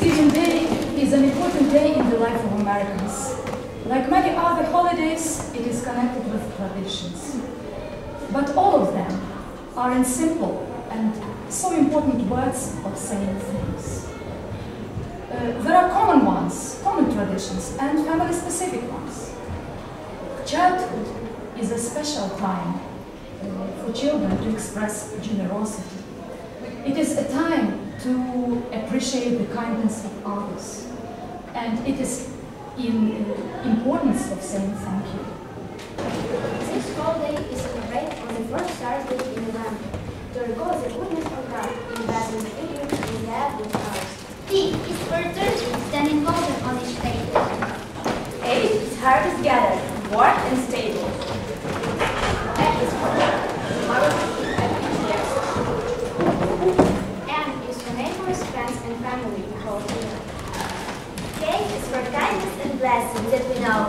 Thanksgiving Day is an important day in the life of Americans. Like many other holidays, it is connected with traditions. But all of them are in simple and so important words of saying things. There are common ones, common traditions, and family-specific ones. Childhood is a special time for children to express generosity. It is a time to appreciate the kindness of others, and it is in importance of saying thank you. This holiday is celebrated on the first Saturday in November to recall the goodness of God in blessing the figure we have with us. T is for Thursday, standing golden on each table. A is harvest gathered, work and stable. F is for tomorrow and years. M is for neighbors, friends, and family called here. K is for kindness and blessings that we know.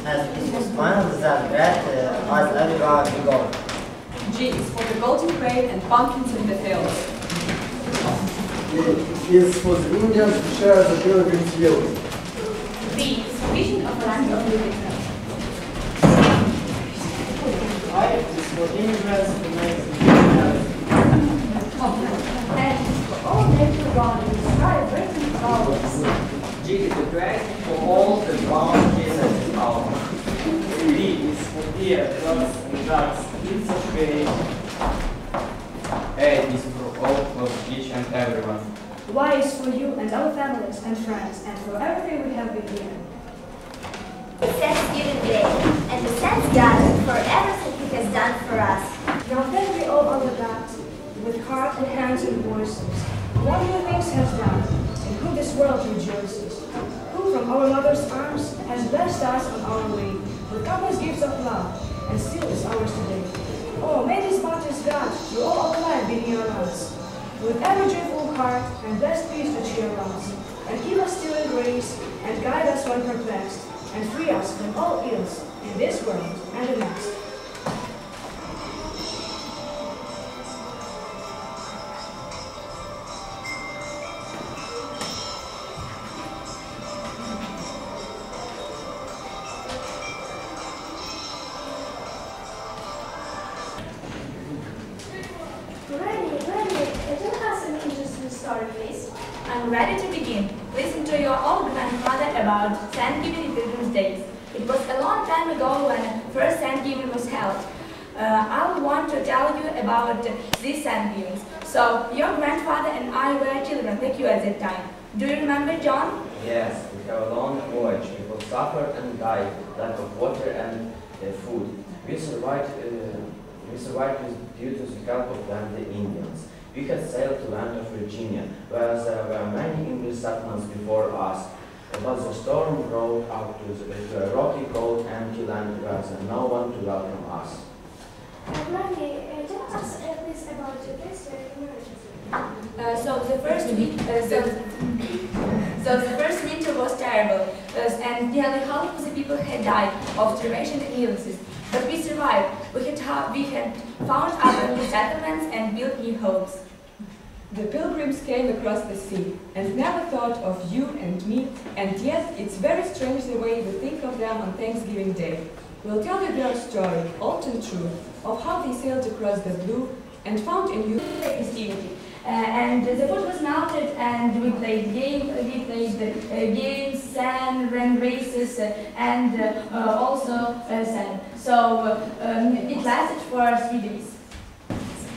S is for smiles that breath as everywhere we go. G is for the golden grain and pumpkins in the fields. Is for the Indians who share the pilgrim's view. V is for vision of the land of living. I is for immigrants who make the N is for all nature bodies, try breaking flowers. G is the dress for all the brown Jesus power. B is for beer, drugs, and drugs. It's okay. A is for all of each and everyone. Y is for you and our families and friends, and for everything we have been here. It's Thanksgiving Day, and we thank God for everything He has done for us. Now thank we all honor God with heart and hands and voices. Wonderful things has done, and who this world rejoices. Who from our mother's arms has blessed us on our way with countless gifts of love, and still is ours today. Oh, may this bounteous God through all our life be near us, with every joyful heart and blessed peace to cheer us, and keep us still in grace, and guide us when perplexed, and free us from all ills in this world and the next. I'm ready to begin. Listen to your old grandfather about Thanksgiving Pilgrim's Days. It was a long time ago when first Thanksgiving was held. I want to tell you about these Thanksgivings. So, your grandfather and I were children like you at that time. Do you remember, John? Yes, we have a long voyage. People suffered and died, lack of water and food. We survived due to the help of the Indians. We had sailed to land of Virginia, where there were many English settlements before us. But the storm brought out to a rocky, cold, empty land where there was no one to welcome us. Granny, tell us please about the best emergency. So the first winter was terrible, and nearly half of the people had died of starvation and illnesses. But we survived. We had found other new settlements and built new homes. The pilgrims came across the sea and never thought of you and me, and yet it's very strange the way we think of them on Thanksgiving Day. We'll tell you their story, old and true, of how they sailed across the blue and found a new festivity. And the food was melted, and we played games, ran races, and also sang. So it lasted for 3 days.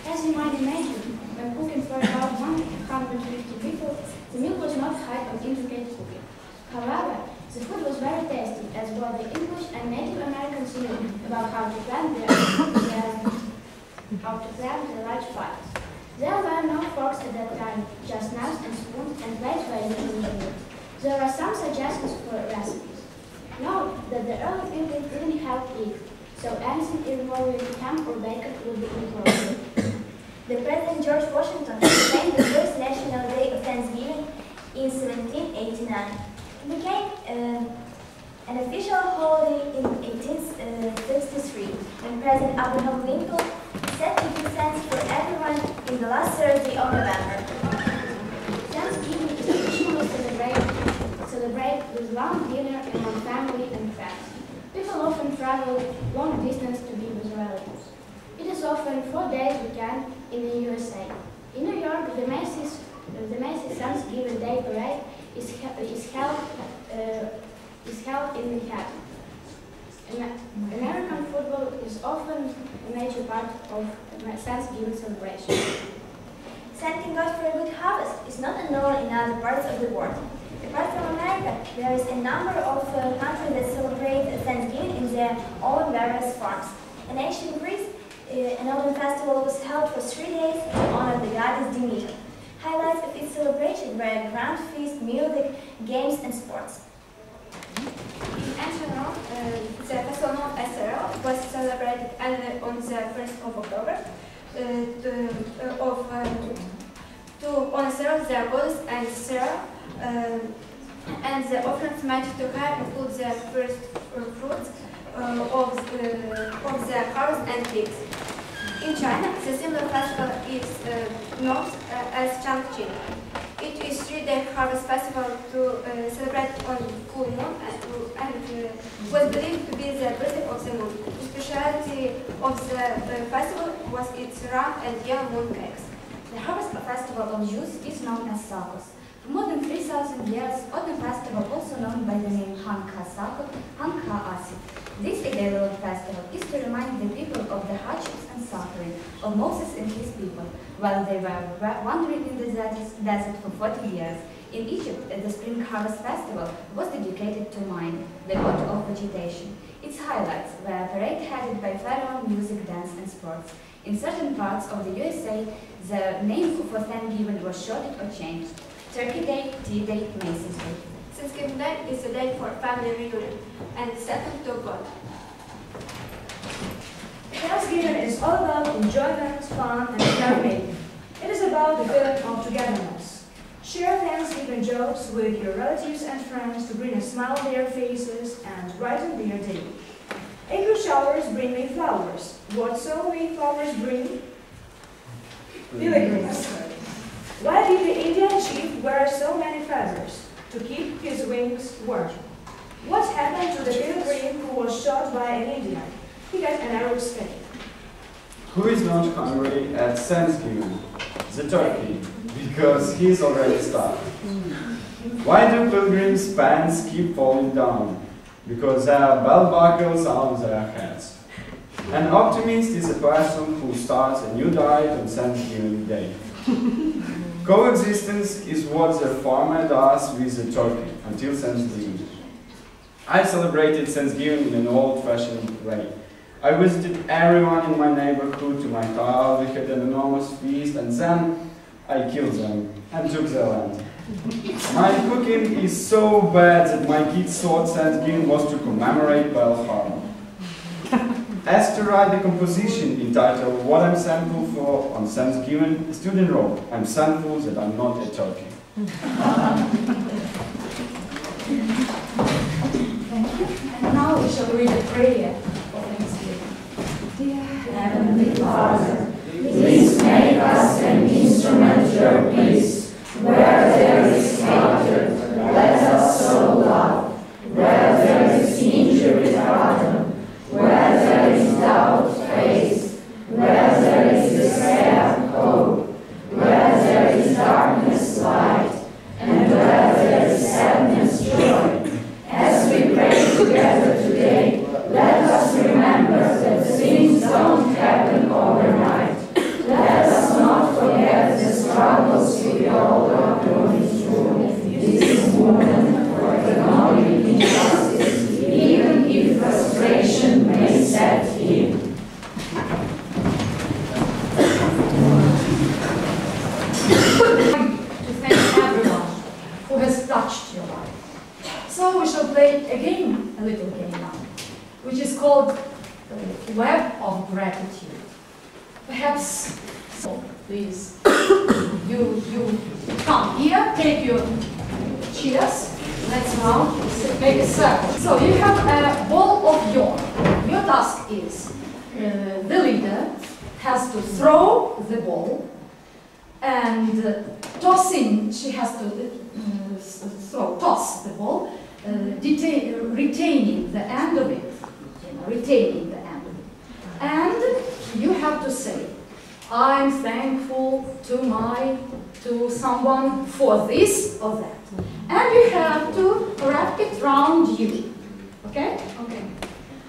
As you might imagine, when cooking for about 150 people, the meal was not high on intricate cooking. However, the food was very tasty, as both the English and Native Americans knew about how to plant the large fires. There were no forks at that time, just knives and spoons and plates were usually. There are some suggestions for recipes. Note that the early people didn't have eggs, so anything involving ham or bacon would be inappropriate. The President George Washington proclaimed the first National Day of Thanksgiving in 1789. It became an official holiday in 1863 when President Abraham Lincoln set the cents for everyone in the last Thursday of November. Thanksgiving long dinner among family and friends. People often travel long distance to be with relatives. It is often 4 days weekend in the USA. In New York, the Macy's Thanksgiving Day Parade is held in Manhattan. American football is often a major part of Thanksgiving celebration. Thanking God for a good harvest is not unknown in other parts of the world. Apart from America, there is a number of countries that celebrate Thanksgiving in their own various forms. In ancient Greece, an autumn festival was held for 3 days in honor of the goddess Demeter. Highlights of its celebration were a grand feast, music, games, and sports. In ancient Rome, the festival known as Urok was celebrated annually on the 1st of October to honor the goddess and Sarah, and the offerings made to her include the first fruits of the harvest and pigs. In China, the similar festival is known as Changqing. It is a 3-day harvest festival to celebrate on full moon and was believed to be the birthday of the moon. The specialty of the festival was its round and yellow moon cakes. The harvest festival of Jews is known as Sukkot. For more than 3,000 years, autumn festival, also known by the name Hanukkah Sukkot, Hanukkah Asif. This annual festival is to remind the people of the hardships and suffering of Moses and his people while they were wandering in the desert for 40 years. In Egypt, the spring harvest festival was dedicated to Mine, the god of vegetation. Its highlights were a parade headed by pharaoh, music, dance, and sports. In certain parts of the USA, the name for Thanksgiving was shortened or changed. Turkey Day, Tea Day, Macy's Day. Thanksgiving Day is a day for family reunion and second to God. Thanksgiving is all about enjoyment, fun, and merrymaking. It is about the feeling of togetherness. Share Thanksgiving jokes with your relatives and friends to bring a smile on their faces and brighten their day. April showers bring me flowers. What so may flowers bring? Pilgrims. Why did the Indian chief wear so many feathers? To keep his wings warm. What happened to the pilgrim who was shot by an Indian? He got an arrow escape. Who is not hungry at Thanksgiving? The turkey, because he's already starved. Why do pilgrims' pants keep falling down? Because there are bell buckles on their heads. An optimist is a person who starts a new diet on Thanksgiving Day. Coexistence is what the farmer does with the turkey until Thanksgiving. I celebrated Thanksgiving in an old-fashioned way. I visited everyone in my neighborhood to my house, we had an enormous feast, and then I killed them and took their land. My cooking is so bad that my kids thought Thanksgiving was to commemorate Pearl Harbor. As to write the composition entitled What I'm Thankful For on Thanksgiving, a student wrote, I'm thankful that I'm not a turkey. Thank you. And now we shall read a prayer for Thanksgiving. Dear Heavenly Father, please make us an instrument of your peace. Where there is hatred, let us sow love. Where there is injury, pardon. Where there is doubt, faith. Where there is despair, hope. Where there is darkness, light. And where there is sadness, joy. As we pray together today, let us remember that things don't happen overnight. Let us not forget the struggles we all are going through this moment for economic injustice, even if frustration may set in. To thank everyone who has touched your life. So we shall play a game, a little game now, which is called the Web of Gratitude. Perhaps, so please, you come here, take your chairs. Let's now make a circle. So you have a ball of yarn. Your task is the leader has to throw the ball and toss in. She has to toss the ball, retaining the end of it, retaining the end of it. And you have to say, I'm thankful to someone for this or that. And you have to wrap it around you. Okay? Okay.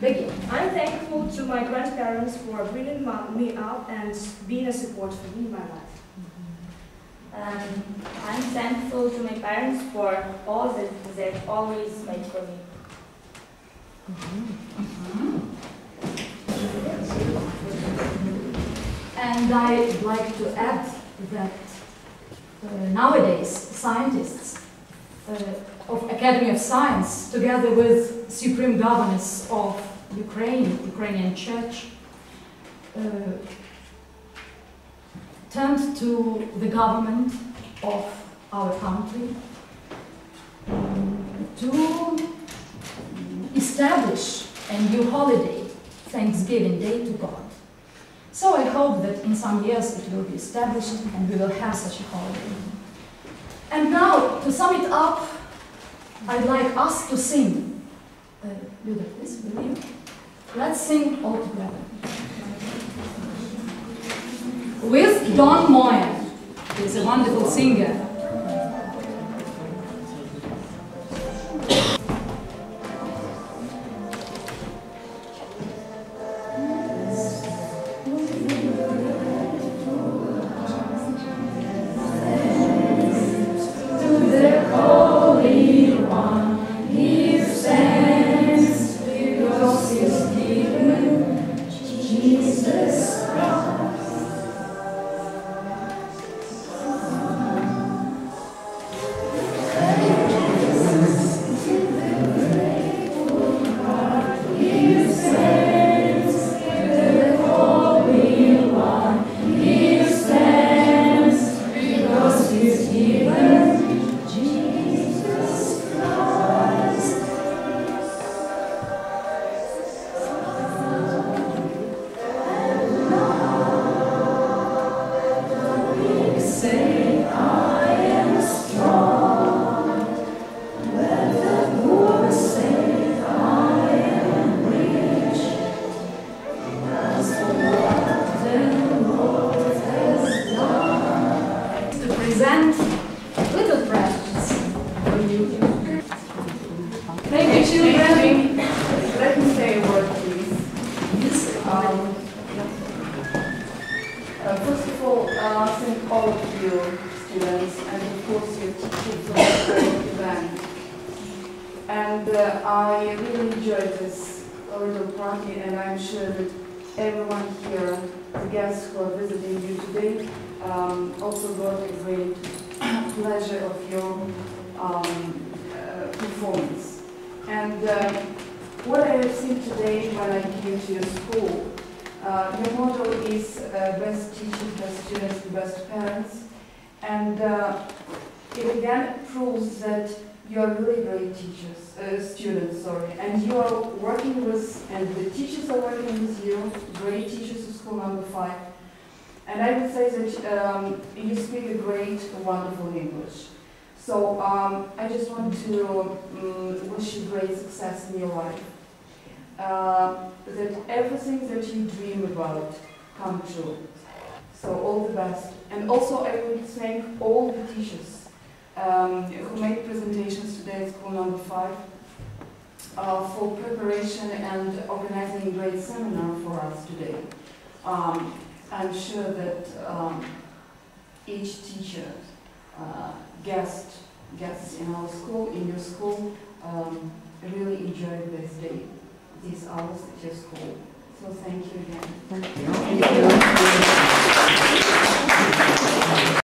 Begin. I'm thankful to my grandparents for bringing me up and being a support for me in my life. I'm thankful to my parents for all that they've always made for me. And I'd like to add that nowadays scientists of Academy of Science, together with Supreme Governors of Ukrainian Church, turned to the government of our country to establish a new holiday, Thanksgiving Day to God. So I hope that in some years it will be established and we will have such a holiday. And now, to sum it up, I'd like us to sing. Luda, please, will you? Let's sing all together. With Don Moya, who is a wonderful singer. First of all, thank all of you students and of course your teachers for this great event. And I really enjoyed this little party, and I'm sure that everyone here, the guests who are visiting you today, also got a great pleasure of your performance. And what I have seen today when I came to your school, your motto is best teachers, best students, and best parents. And it again proves that you are really great students, and you are working with, and the teachers are working with you, great teachers of school number 5. And I would say that you speak a great, wonderful English. So I just want to wish you great success in your life. That everything that you dream about come true. So all the best. And also I would thank all the teachers who made presentations today at school number 5 for preparation and organizing a great seminar for us today. I'm sure that each teacher, guests in our school, in your school, really enjoyed this day, these hours at your school. So thank you again. Thank you.